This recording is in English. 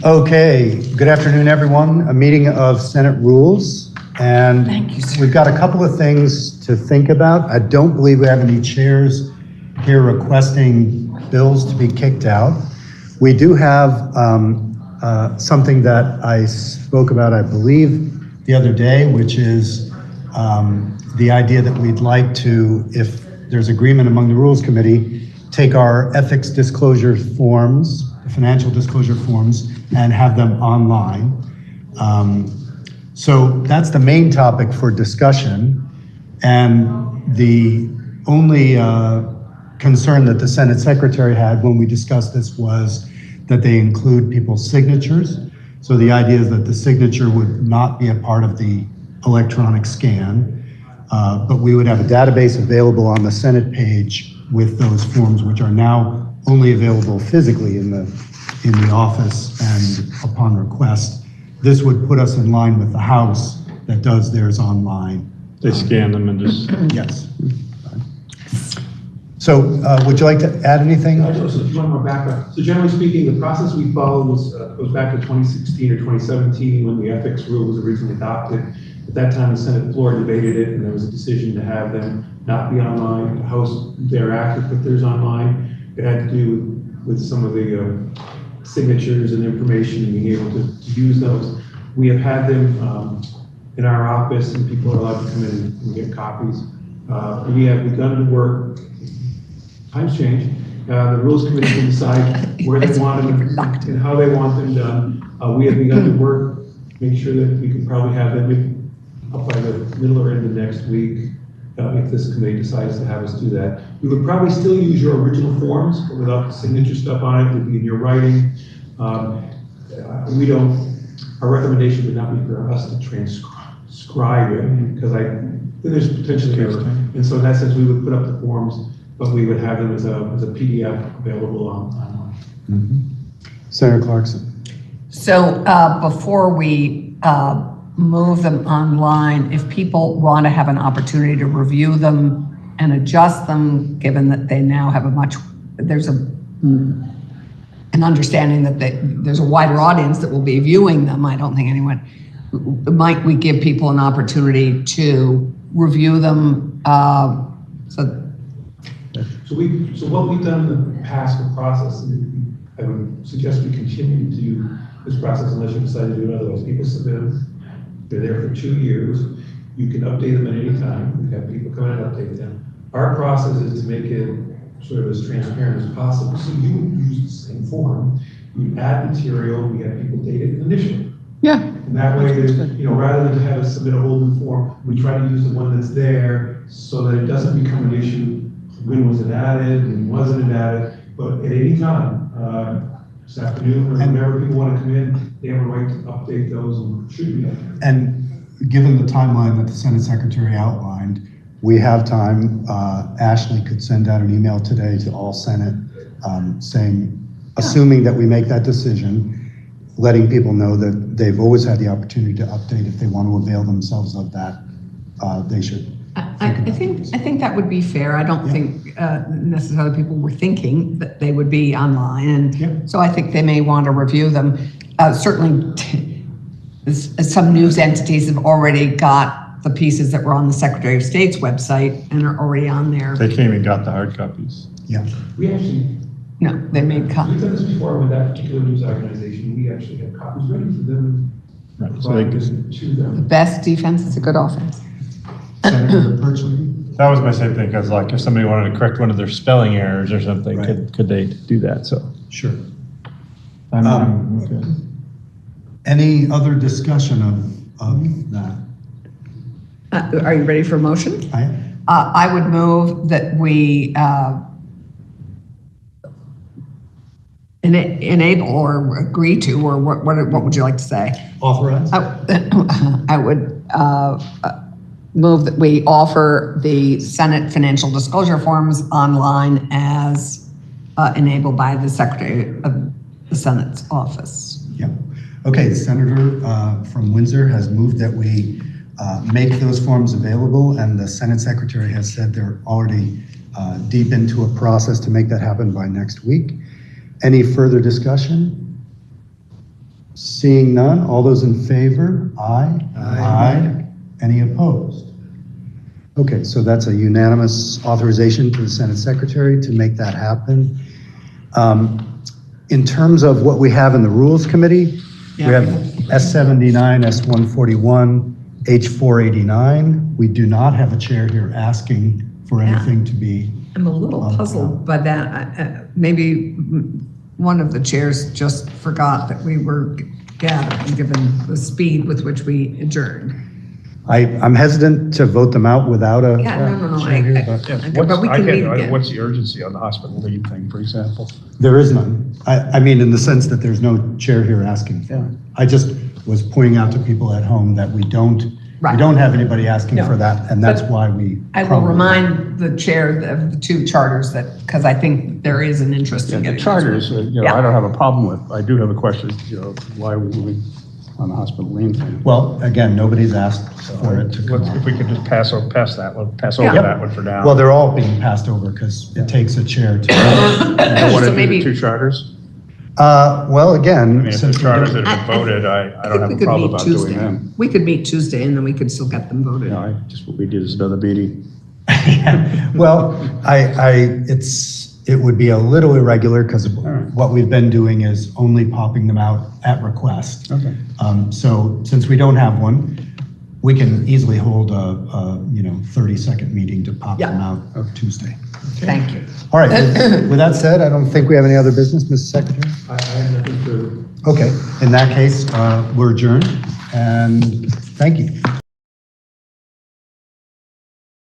Okay, good afternoon, everyone. A meeting of Senate Rules. And Thank you, sir. We've got a couple of things to think about. I don't believe we have any chairs here requesting bills to be kicked out. We do have something that I spoke about, I believe, the other day, which is the idea that we'd like to, if there's agreement among the Rules Committee, take our ethics disclosure forms, the financial disclosure forms, and have them online. So that's the main topic for discussion. And the only concern that the Senate Secretary had when we discussed this was that they include people's signatures. So the idea is that the signature would not be a part of the electronic scan, but we would have a database available on the Senate page with those forms, which are now only available physically in the office and upon request. This would put us in line with the House that does theirs online. They scan them and just... Yes. So would you like to add anything? Just one more background. So generally speaking, the process we followed goes back to 2016 or 2017 when the ethics rule was originally adopted. At that time, the Senate floor debated it, and there was a decision to have them not be online. The House thereafter put theirs online. It had to do with some of the signatures and information and being able to use those. We have had them in our office, and people are allowed to come in and get copies. We have begun to work. Times change. The Rules Committee can decide where they want them and how they want them done. We have begun to work, make sure that we can probably have them up by the middle or end of next week if this committee decides to have us do that. We would probably still use your original forms, but without the signature stuff on it. It would be in your writing. Our recommendation would not be for us to transcribe it because there's potentially error. And so in that sense, we would put up the forms, but we would have them as a PDF available online. Mm-hmm. Senator Clarkson. So before we move them online, if people want to have an opportunity to review them and adjust them, given that they now have there's an understanding that there's a wider audience that will be viewing them. I don't think might we give people an opportunity to review them? So what we've done in the past with process, and I would suggest we continue to do this process unless you decide to do it otherwise. People submit them, they're there for 2 years. You can update them at any time. We've had people come in and update them. Our process is to make it sort of as transparent as possible. So you would use the same form. You add material, we have people date it initially. Yeah. And that way, rather than have us submit a whole new form, we try to use the one that's there so that it doesn't become an issue. When was it added and wasn't it added? But at any time, this afternoon or whenever people want to come in, they have a right to update those and should be updated. And given the timeline that the Senate Secretary outlined, we have time. Ashley could send out an email today to all Senate assuming that we make that decision, letting people know that they've always had the opportunity to update. If they want to avail themselves of that, they should. I think that would be fair. I don't think necessarily people were thinking that they would be online, and so I think they may want to review them. Certainly, some news entities have already got the pieces that were on the Secretary of State's website and are already on there. They came and got the hard copies. Yeah. We actually... No, they made copies. We've done this before with that particular news organization. We actually have copies ready for them. Right, so they could, to them. The best defense is a good offense. Senator Perchley? that was my same thing, because like if somebody wanted to correct one of their spelling errors or something, Right. could they do that? So Sure. I'm okay. Any other discussion of that? Are you ready for a motion? I I would move that we enable or agree to, or what would you like to say? authorize? I would move that we offer the Senate financial disclosure forms online as enabled by the Secretary of the Senate's office. Yeah. Okay, the Senator from Windsor has moved that we make those forms available, and the Senate Secretary has said they're already deep into a process to make that happen by next week. Any further discussion? Seeing none, all those in favor? Aye. Aye. Any opposed? Okay, so that's a unanimous authorization to the Senate Secretary to make that happen. In terms of what we have in the Rules Committee, we have S79, S141, H489. We do not have a chair here asking for anything to be. I'm a little puzzled by that. Maybe one of the chairs just forgot that we were gathering, given the speed with which we adjourned. I'm hesitant to vote them out without a Yeah, no. chair here, but But we can meet again. What's the urgency on the hospital leave thing, for example? there is none. I mean, in the sense that there's no chair here asking for it. I just was pointing out to people at home that we don't Right. have anybody asking No. for that, and that's why we. I will probably- remind the chair of the two charters that, because I think there is an interest in The getting. those. charters, Yeah. I don't have a problem with. I do have a question, why are we moving on the hospital lien thing? Well, again, nobody's asked for it to come If up. we could just pass that one, pass Yeah. over that one for now. Well, they're all being passed over because it takes a chair to. I want So to do maybe- the two charters. Well, I again, mean, if since the we charters don't- that have been voted, I don't have a problem about doing them. We could meet Tuesday and then we could still get them voted. Just what we did is another meeting. Well, it would be a little irregular because right. what we've been doing is only popping them out at request. Okay. So since we don't have one, we can easily hold a 30-second meeting to pop them Yeah. out of Tuesday. Thank you. All right, with that said, I don't think we have any other business, Mrs. Secretary? I have nothing further. Okay, in that case, we're adjourned, and thank you.